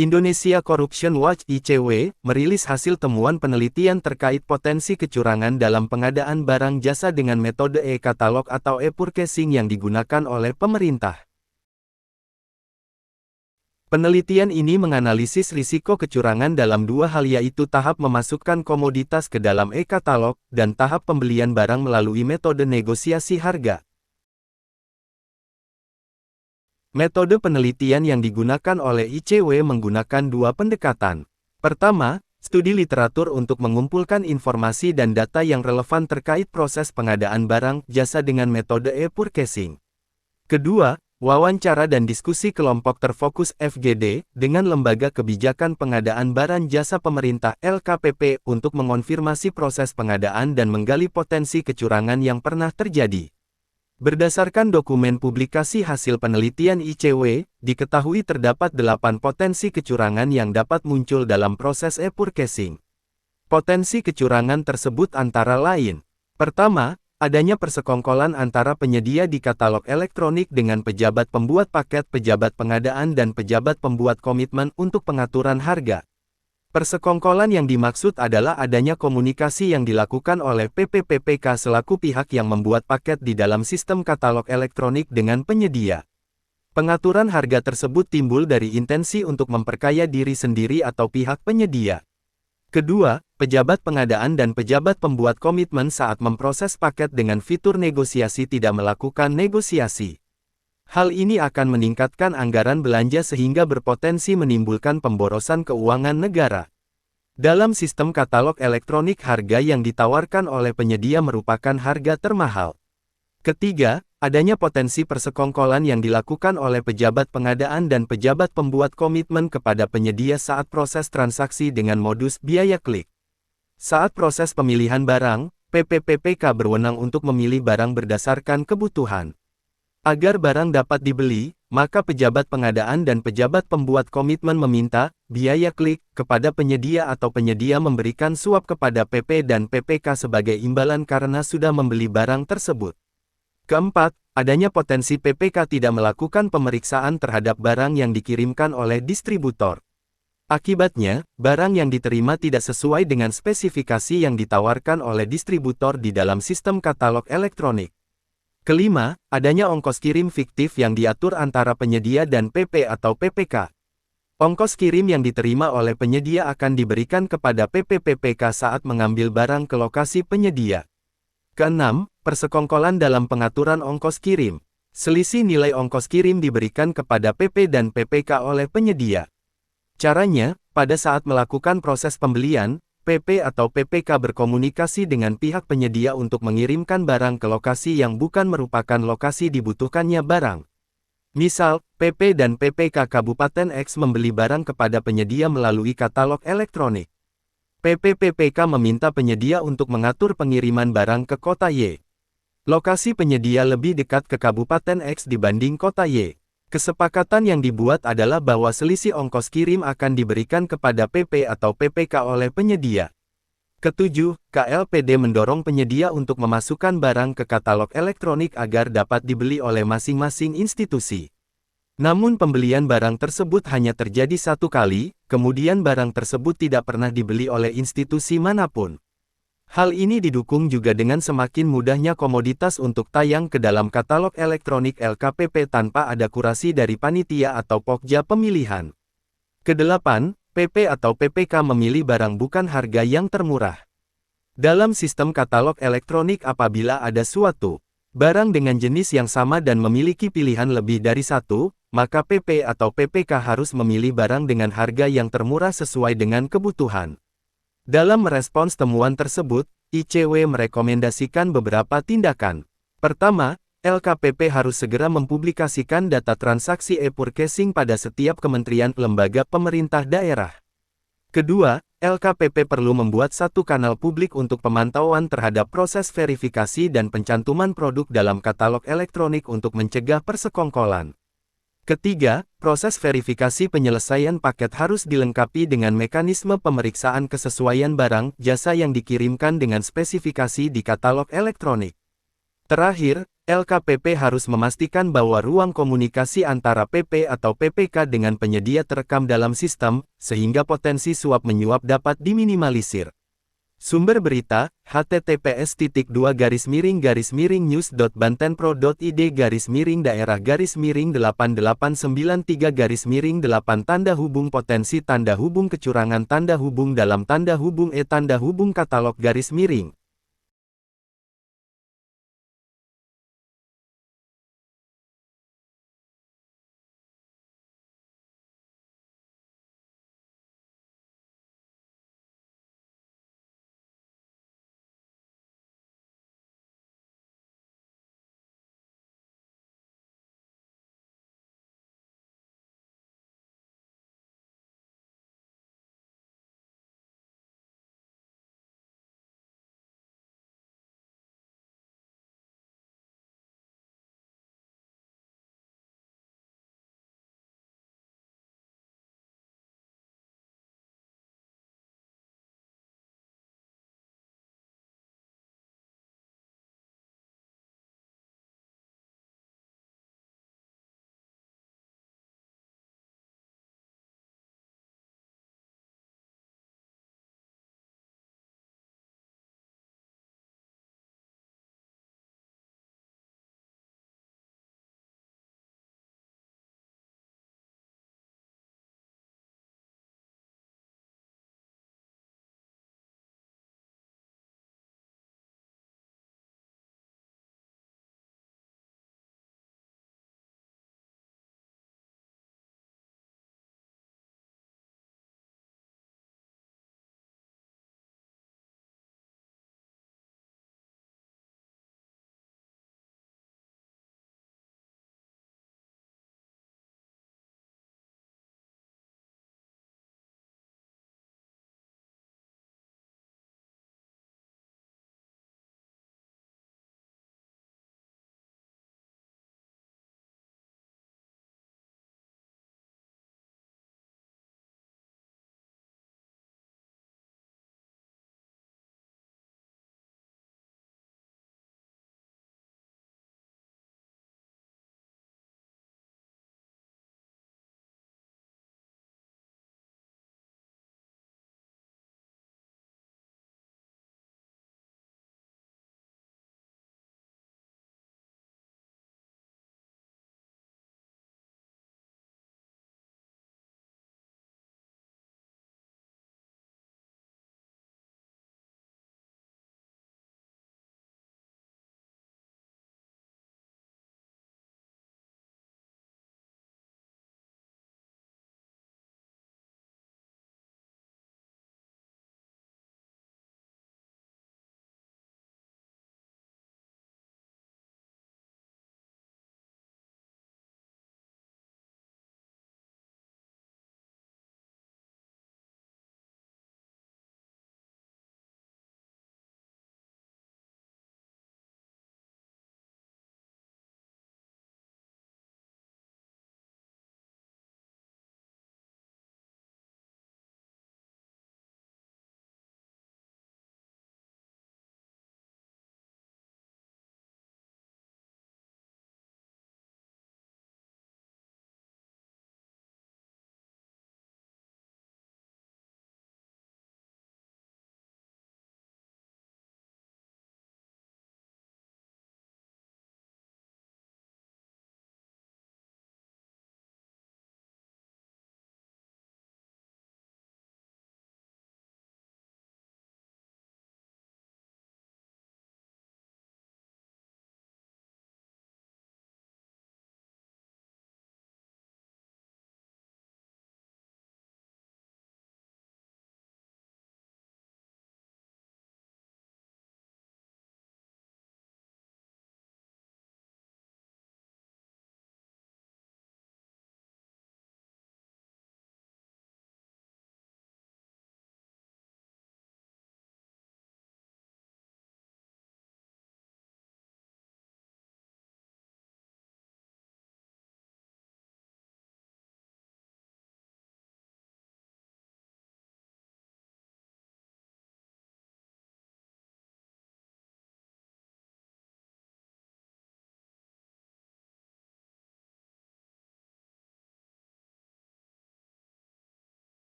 Indonesia Corruption Watch (ICW) merilis hasil temuan penelitian terkait potensi kecurangan dalam pengadaan barang jasa dengan metode e-katalog atau e-purchasing yang digunakan oleh pemerintah. Penelitian ini menganalisis risiko kecurangan dalam dua hal, yaitu tahap memasukkan komoditas ke dalam e-katalog dan tahap pembelian barang melalui metode negosiasi harga. Metode penelitian yang digunakan oleh ICW menggunakan dua pendekatan. Pertama, studi literatur untuk mengumpulkan informasi dan data yang relevan terkait proses pengadaan barang jasa dengan metode e-purchasing. Kedua, wawancara dan diskusi kelompok terfokus FGD dengan Lembaga Kebijakan Pengadaan Barang Jasa Pemerintah LKPP untuk mengonfirmasi proses pengadaan dan menggali potensi kecurangan yang pernah terjadi. Berdasarkan dokumen publikasi hasil penelitian ICW, diketahui terdapat 8 potensi kecurangan yang dapat muncul dalam proses e-purchasing. Potensi kecurangan tersebut antara lain: pertama, adanya persekongkolan antara penyedia di katalog elektronik dengan pejabat pembuat paket, pejabat pengadaan dan pejabat pembuat komitmen untuk pengaturan harga. Persekongkolan yang dimaksud adalah adanya komunikasi yang dilakukan oleh PPPPK selaku pihak yang membuat paket di dalam sistem katalog elektronik dengan penyedia. Pengaturan harga tersebut timbul dari intensi untuk memperkaya diri sendiri atau pihak penyedia. Kedua, pejabat pengadaan dan pejabat pembuat komitmen saat memproses paket dengan fitur negosiasi tidak melakukan negosiasi. Hal ini akan meningkatkan anggaran belanja sehingga berpotensi menimbulkan pemborosan keuangan negara. Dalam sistem katalog elektronik, harga yang ditawarkan oleh penyedia merupakan harga termahal. Ketiga, adanya potensi persekongkolan yang dilakukan oleh pejabat pengadaan dan pejabat pembuat komitmen kepada penyedia saat proses transaksi dengan modus biaya klik. Saat proses pemilihan barang, PPPPK berwenang untuk memilih barang berdasarkan kebutuhan. Agar barang dapat dibeli, maka pejabat pengadaan dan pejabat pembuat komitmen meminta biaya klik kepada penyedia atau penyedia memberikan suap kepada PP dan PPK sebagai imbalan karena sudah membeli barang tersebut. Keempat, adanya potensi PPK tidak melakukan pemeriksaan terhadap barang yang dikirimkan oleh distributor. Akibatnya, barang yang diterima tidak sesuai dengan spesifikasi yang ditawarkan oleh distributor di dalam sistem katalog elektronik. Kelima, adanya ongkos kirim fiktif yang diatur antara penyedia dan PP atau PPK. Ongkos kirim yang diterima oleh penyedia akan diberikan kepada PPPPK saat mengambil barang ke lokasi penyedia. Keenam, persekongkolan dalam pengaturan ongkos kirim. Selisih nilai ongkos kirim diberikan kepada PP dan PPK oleh penyedia. Caranya, pada saat melakukan proses pembelian, PP atau PPK berkomunikasi dengan pihak penyedia untuk mengirimkan barang ke lokasi yang bukan merupakan lokasi dibutuhkannya barang. Misal, PP dan PPK Kabupaten X membeli barang kepada penyedia melalui katalog elektronik. PPPPK meminta penyedia untuk mengatur pengiriman barang ke kota Y. Lokasi penyedia lebih dekat ke Kabupaten X dibanding kota Y. Kesepakatan yang dibuat adalah bahwa selisih ongkos kirim akan diberikan kepada PP atau PPK oleh penyedia. Ketujuh, KLPD mendorong penyedia untuk memasukkan barang ke katalog elektronik agar dapat dibeli oleh masing-masing institusi. Namun pembelian barang tersebut hanya terjadi satu kali, kemudian barang tersebut tidak pernah dibeli oleh institusi manapun. Hal ini didukung juga dengan semakin mudahnya komoditas untuk tayang ke dalam katalog elektronik LKPP tanpa ada kurasi dari panitia atau pokja pemilihan. Kedelapan, PP atau PPK memilih barang bukan harga yang termurah. Dalam sistem katalog elektronik, apabila ada suatu barang dengan jenis yang sama dan memiliki pilihan lebih dari satu, maka PP atau PPK harus memilih barang dengan harga yang termurah sesuai dengan kebutuhan. Dalam merespons temuan tersebut, ICW merekomendasikan beberapa tindakan. Pertama, LKPP harus segera mempublikasikan data transaksi e-purchasing pada setiap kementerian lembaga pemerintah daerah. Kedua, LKPP perlu membuat satu kanal publik untuk pemantauan terhadap proses verifikasi dan pencantuman produk dalam katalog elektronik untuk mencegah persekongkolan. Ketiga, proses verifikasi penyelesaian paket harus dilengkapi dengan mekanisme pemeriksaan kesesuaian barang jasa yang dikirimkan dengan spesifikasi di katalog elektronik. Terakhir, LKPP harus memastikan bahwa ruang komunikasi antara PP atau PPK dengan penyedia terekam dalam sistem, sehingga potensi suap-menyuap dapat diminimalisir. Sumber berita, https://news.bantenpro.id/daerah-daerah-8893-8 tanda hubung potensi tanda hubung kecurangan tanda hubung dalam tanda hubung katalog .